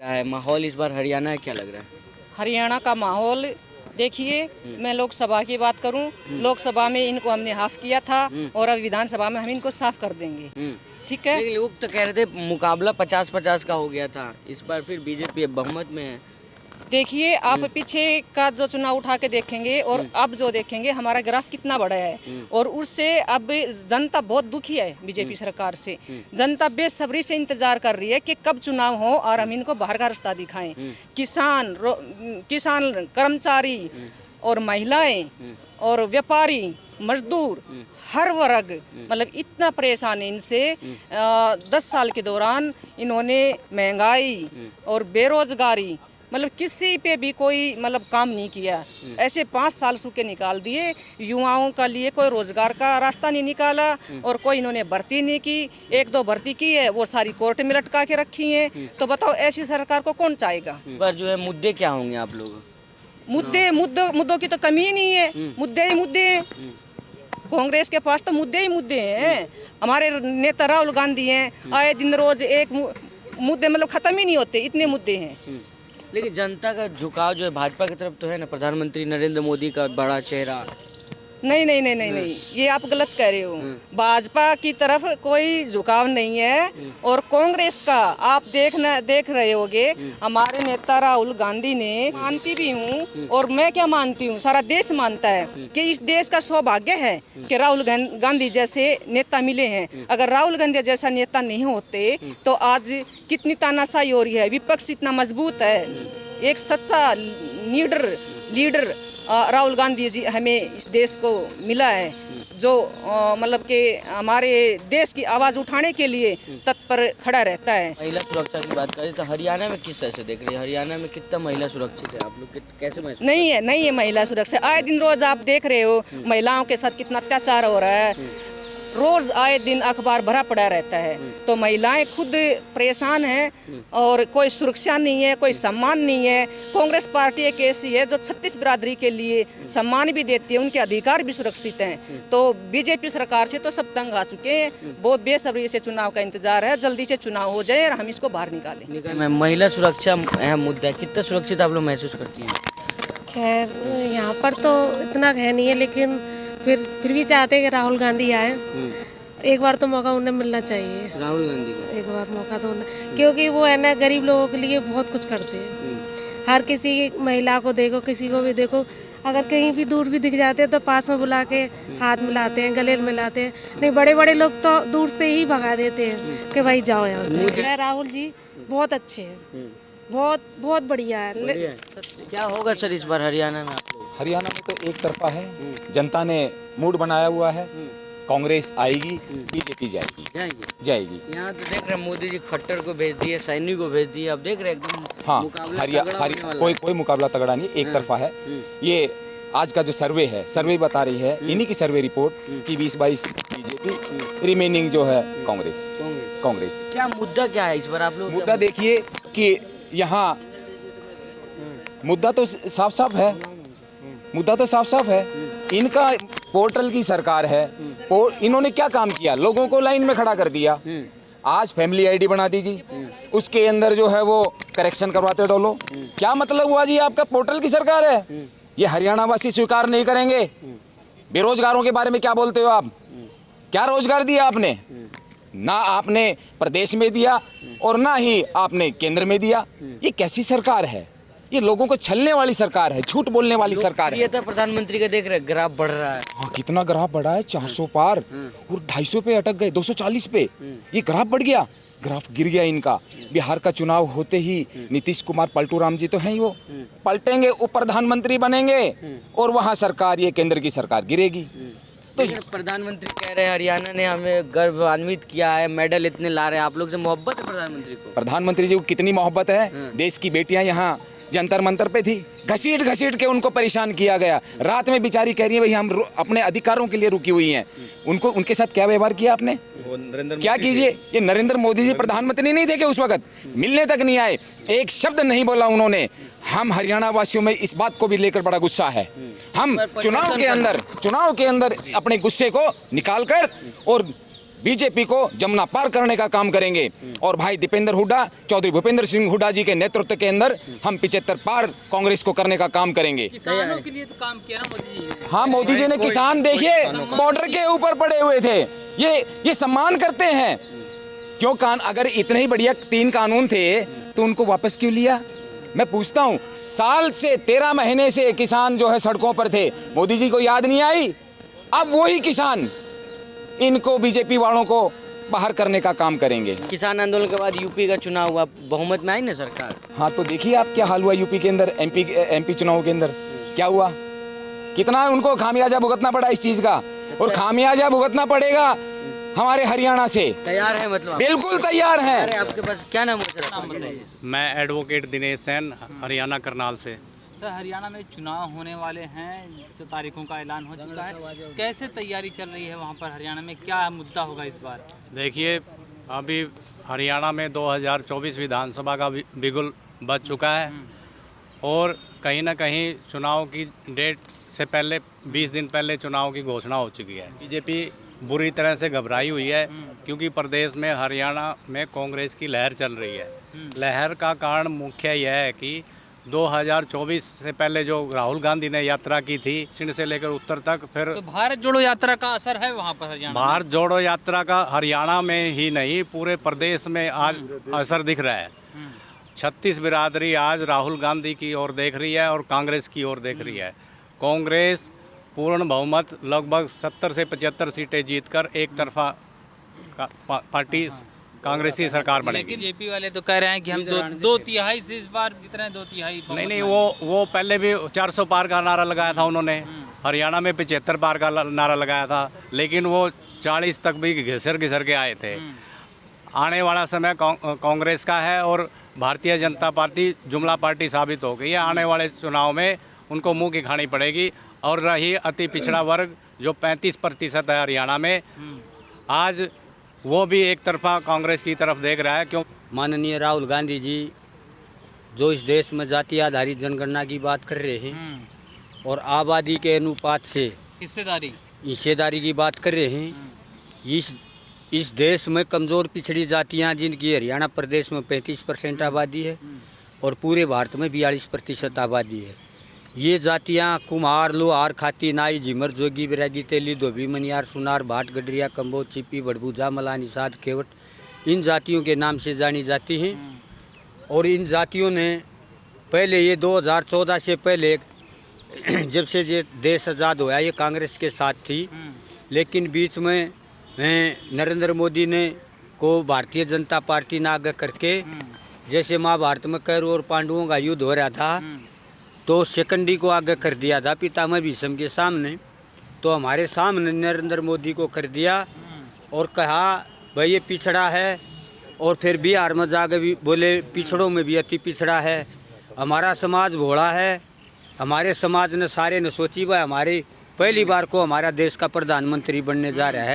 है माहौल इस बार हरियाणा क्या लग रहा है? हरियाणा का माहौल देखिए, मैं लोकसभा की बात करूं, लोकसभा में इनको हमने हाफ किया था और अब विधानसभा में हम इनको साफ कर देंगे। ठीक है, लेकिन लोग तो कह रहे थे मुकाबला 50-50 का हो गया था, इस बार फिर बीजेपी बहुमत में है। देखिए आप पीछे का जो चुनाव उठा के देखेंगे और अब जो देखेंगे, हमारा ग्राफ कितना बड़ा है और उससे अब जनता बहुत दुखी है बीजेपी सरकार से। जनता बेसब्री से इंतजार कर रही है कि कब चुनाव हो और हम इनको बाहर का रास्ता दिखाएं। किसान कर्मचारी और महिलाएं और व्यापारी मजदूर हर वर्ग मतलब इतना परेशान है इनसे। 10 साल के दौरान इन्होंने महंगाई और बेरोजगारी मतलब किसी पे भी कोई मतलब काम नहीं किया। ऐसे 5 साल सूखे निकाल दिए, युवाओं का लिए कोई रोजगार का रास्ता नहीं निकाला और कोई इन्होंने भर्ती नहीं की। 1-2 भर्ती की है वो सारी कोर्ट में लटका के रखी है। तो बताओ ऐसी सरकार को कौन चाहेगा? पर जो है मुद्दे क्या होंगे आप लोग? मुद्दों की तो कमी ही नहीं है, मुद्दे ही मुद्दे हैं। कांग्रेस के पास तो मुद्दे ही मुद्दे हैं। हमारे नेता राहुल गांधी हैं, आए दिन रोज एक मुद्दे मतलब खत्म ही नहीं होते, इतने मुद्दे हैं। लेकिन जनता का झुकाव जो है भाजपा की तरफ तो है ना, प्रधानमंत्री नरेंद्र मोदी का बड़ा चेहरा। नहीं, ये आप गलत कह रहे हो। भाजपा की तरफ कोई झुकाव नहीं है और कांग्रेस का आप देख रहे होगे। हमारे नेता राहुल गांधी ने, मानती भी हूँ और मैं क्या मानती हूँ, सारा देश मानता है कि इस देश का सौभाग्य है कि राहुल गांधी जैसे नेता मिले हैं। अगर राहुल गांधी जैसा नेता नहीं होते तो आज कितनी तानाशाही हो रही है, विपक्ष इतना मजबूत है। एक सच्चा लीडर राहुल गांधी जी हमें इस देश को मिला है, जो मतलब कि हमारे देश की आवाज़ उठाने के लिए तत्पर खड़ा रहता है। महिला सुरक्षा की बात करें तो हरियाणा में किस तरह से देख रही है? हरियाणा में कितना महिला सुरक्षित है? आप लोग कैसे महसूस? नहीं है महिला सुरक्षा। आए दिन रोज आप देख रहे हो महिलाओं के साथ कितना अत्याचार हो रहा है। रोज आए दिन अखबार भरा पड़ा रहता है। तो महिलाएं खुद परेशान हैं और कोई सुरक्षा नहीं है, कोई सम्मान नहीं है। कांग्रेस पार्टी एक ऐसी है जो 36 बिरादरी के लिए सम्मान भी देती है, उनके अधिकार भी सुरक्षित हैं। तो बीजेपी सरकार से तो सब तंग आ चुके हैं। बहुत बेसब्री से चुनाव का इंतजार है, जल्दी से चुनाव हो जाए और हम इसको बाहर निकालें। महिला सुरक्षा अहम मुद्दा है, कितना सुरक्षित आप लोग महसूस करती हैं? खैर यहाँ पर तो इतना है नहीं है, लेकिन फिर भी चाहते हैं कि राहुल गांधी आए। एक बार तो मौका उन्हें मिलना चाहिए, राहुल गांधी को एक बार मौका तो उन्हें, क्योंकि वो है ना गरीब लोगों के लिए बहुत कुछ करते हैं। हर किसी महिला को देखो, किसी को भी देखो, अगर कहीं भी दूर भी दिख जाते हैं तो पास में बुला के हाथ मिलाते हैं, गले मिलाते हैं। नहीं, बड़े बड़े लोग तो दूर से ही भगा देते हैं कि भाई जाओ यहाँ से। राहुल जी बहुत अच्छे हैं, बहुत बढ़िया है। क्या होगा सर इस बार हरियाणा में? हरियाणा में तो एक तरफा है, जनता ने मूड बनाया हुआ है। कांग्रेस आएगी, बीजेपी जाएगी। यहाँ तो देख रहे हैं मोदी जी खट्टर को भेज दिए, सैनी को भेज दिए। अब देख रहे हैं एकदम हाँ, मुकाबला कोई मुकाबला तगड़ा नहीं, एक तरफा है। ये आज का जो सर्वे है, सर्वे बता रही है, इन्हीं की सर्वे रिपोर्ट कि 20-22 बीजेपी, रिमेनिंग जो है कांग्रेस। क्या मुद्दा क्या है इस बार आप लोग? मुद्दा देखिए कि यहाँ मुद्दा तो साफ साफ है। इनका पोर्टल की सरकार है। इन्होंने क्या काम किया? लोगों को लाइन में खड़ा कर दिया। आज फैमिली आईडी बना दीजिए, उसके अंदर जो है वो करेक्शन करवाते डोलो। क्या मतलब हुआ जी? आपका पोर्टल की सरकार है, ये हरियाणा वासी स्वीकार नहीं करेंगे। बेरोजगारों के बारे में क्या बोलते हो आप? क्या रोजगार दिया आपने? ना आपने प्रदेश में दिया और ना ही आपने केंद्र में दिया। ये कैसी सरकार है? ये लोगों को छलने वाली सरकार है, झूठ बोलने वाली सरकार है। ये तो प्रधानमंत्री का देख रहे ग्राफ बढ़ रहा है। हाँ, कितना ग्राफ बढ़ा है? 400 पार और 250 पे अटक गए, 240 पे ये ग्राफ बढ़ गया, ग्राफ गिर गया इनका। बिहार का चुनाव होते ही नीतीश कुमार पलटू राम जी तो हैं ही, वो पलटेंगे, वो प्रधानमंत्री बनेंगे और वहाँ सरकार, ये केंद्र की सरकार गिरेगी। तो प्रधानमंत्री कह रहे हैं हरियाणा ने हमें गर्वान्वित किया है, मेडल इतने ला रहे हैं। आप लोग से मोहब्बत है प्रधानमंत्री को? प्रधानमंत्री जी को कितनी मोहब्बत है। देश की बेटियां यहाँ जंतर मंतर पे थी, घसीट के उनको परेशान किया गया। रात में बेचारी कह रही है भाई हम अपने अधिकारों के लिए रुकी हुई हैं। उनको उनके साथ क्या व्यवहार किया आपने? क्या कीजिए? ये नरेंद्र मोदी जी प्रधानमंत्री नहीं थे कि उस वक्त मिलने तक नहीं आए, एक शब्द नहीं बोला उन्होंने। हम हरियाणा वासियों में इस बात को भी लेकर बड़ा गुस्सा है। हम चुनाव के अंदर अपने गुस्से को निकाल कर और बीजेपी को जमुना पार करने का काम करेंगे। और भाई दीपेंद्र हुड्डा, चौधरी भूपेंद्र सिंह हुड्डा जी के नेतृत्व के अंदर हम 75 पार कांग्रेस को करने का काम करेंगे। किसानों के लिए तो काम किया ना मोदी जी ने। हाँ, मोदी जी ने किसान देखिए बॉर्डर के ऊपर पड़े हुए थे, ये सम्मान करते हैं। क्यों अगर इतने ही बढ़िया 3 कानून थे तो उनको वापस क्यों लिया? मैं पूछता हूँ, साल से 13 महीने से किसान जो है सड़कों पर थे, मोदी जी को याद नहीं आई? अब वही किसान इनको बीजेपी वालों को बाहर करने का काम करेंगे। किसान आंदोलन के बाद यूपी का चुनाव हुआ, बहुमत में आई ना सरकार। हाँ, तो देखिए आप क्या हाल हुआ यूपी के अंदर, एमपी चुनाव के अंदर क्या हुआ, कितना उनको खामियाजा भुगतना पड़ा इस चीज का। और खामियाजा भुगतना पड़ेगा हमारे हरियाणा से। तैयार है मतलब? बिल्कुल तैयार अरे है। आपके पास क्या नाम है सर? मैं एडवोकेट दिनेश सेन, हरियाणा करनाल से। सर हरियाणा में चुनाव होने वाले हैं, 4 तारीखों का ऐलान हो चुका है, कैसे तैयारी चल रही है वहाँ पर हरियाणा में, क्या मुद्दा होगा इस बार? देखिए, अभी हरियाणा में 2024 विधानसभा का बिगुल बज चुका है और कहीं ना कहीं चुनाव की डेट से पहले 20 दिन पहले चुनाव की घोषणा हो चुकी है। बीजेपी बुरी तरह से घबराई हुई है क्योंकि प्रदेश में हरियाणा में कांग्रेस की लहर चल रही है। लहर का कारण मुख्य यह है कि 2024 से पहले जो राहुल गांधी ने यात्रा की थी सिंध से लेकर उत्तर तक, फिर तो भारत जोड़ो यात्रा का असर है वहाँ पर हरियाणा में? भारत जोड़ो यात्रा का हरियाणा में ही नहीं पूरे प्रदेश में आज असर दिख रहा है। 36 बिरादरी आज राहुल गांधी की ओर देख रही है और कांग्रेस की ओर देख रही है। कांग्रेस पूर्ण बहुमत लगभग 70 से 75 सीटें जीतकर एक तरफा पार्टी कांग्रेसी सरकार बनेगी। लेकिन जेपी वाले तो कह रहे हैं कि हम दो तिहाई से इस बार इतना 2 तिहाई। नहीं, वो पहले भी 400 पार का नारा लगाया था उन्होंने, हरियाणा में 75 पार का नारा लगाया था, लेकिन वो 40 तक भी घिसर के आए थे। आने वाला समय कांग्रेस का है और भारतीय जनता पार्टी जुमला पार्टी साबित हो गई है। आने वाले चुनाव में उनको मुंह की खानी पड़ेगी। और रही अति पिछड़ा वर्ग जो 35% है हरियाणा में, आज वो भी एक तरफा कांग्रेस की तरफ देख रहा है। क्यों? माननीय राहुल गांधी जी जो इस देश में जाति आधारित जनगणना की बात कर रहे हैं और आबादी के अनुपात से हिस्सेदारी की बात कर रहे हैं, इस देश में कमज़ोर पिछड़ी जातियां जिनकी हरियाणा प्रदेश में 35% आबादी है और पूरे भारत में 42% आबादी है, ये जातियां कुम्हार, लोहार, खाती, नाई, झिमर, जोगी, बैरागी, तेली, धोबी, मनियार, सुनार, भाट, गडरिया, कंबोज, चिपी, बड़बूजा, मला, निषाद, केवट, इन जातियों के नाम से जानी जाती हैं। और इन जातियों ने पहले ये 2014 से पहले जब से ये देश आज़ाद हुआ ये कांग्रेस के साथ थी, लेकिन बीच में नरेंद्र मोदी ने को भारतीय जनता पार्टी ने आगे करके, जैसे महाभारत में कौरव और पांडवों का युद्ध हो रहा था तो शिखंडी को आगे कर दिया था पितामह भीष्म के सामने, तो हमारे सामने नरेंद्र मोदी को कर दिया और कहा भाई ये पिछड़ा है। और फिर बिहार में जाकर भी बोले पिछड़ों में भी अति पिछड़ा है, हमारा समाज भोला है। हमारे समाज ने सारे ने सोची भाई हमारी पहली बार को हमारा देश का प्रधानमंत्री बनने जा रहा है।